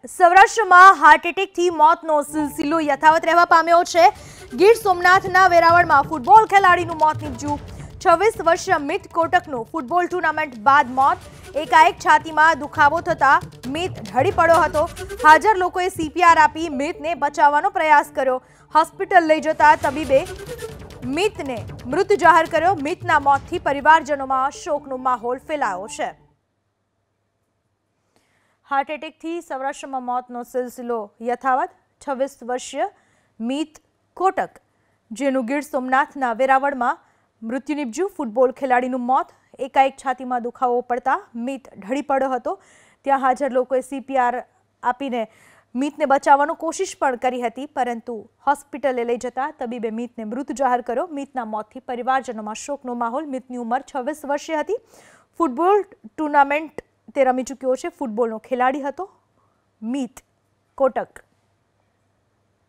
સૌરાષ્ટ્રમાં હાર્ટ એટેકથી મોતનો સિલસિલો યથાવત રહેવા પામ્યો છે। ગીર સોમનાથના વેરાવળમાં ફૂટબોલ ખેલાડીનું મોત નીપજ્યું। 26 વર્ષીય મિત કોટકનું ફૂટબોલ ટુર્નામેન્ટ બાદ મોત। એકાએક છાતીમાં દુખાવો થતા મિત ઢળી પડ્યો હતો। હાજર લોકોએ CPR આપી મિતને બચાવવાનો પ્રયાસ કર્યો। હોસ્પિટલ લઈ જતા તબીબે મિતને મૃત જાહેર કર્યો। મિતના મોતથી પરિવારજનોમાં શોકનો માહોલ ફેલાયો છે। हार्ट एटेक थी सौराष्ट्र में मौत नो सिलसिलो यथावत। 26 वर्षीय मीत कोटक जेनु गीर सोमनाथ वेरावळ में मृत्यु निपज्यु। फूटबॉल खिलाड़ी मौत। एकाएक छाती में दुखावो पड़ता मीत ढળી પડ્યો હતો। ત્યાં हाजर लोकोए CPR આપીને મીતને બચાવવાનો કોશિશ પણ કરી હતી, પરંતુ હોસ્પિટલે લઈ જતા તબીબે મીતને મૃત જાહેર કર્યો। મીતના મોતથી પરિવારજનોમાં શોકનો માહોલ। મીતની ઉંમર 26 વર્ષીય હતી। ફૂટબોલ ટુર્નામેન્ટ તે રમી ચૂક્યો છે। ફૂટબોલનો ખેલાડી હતો મીત કોટક।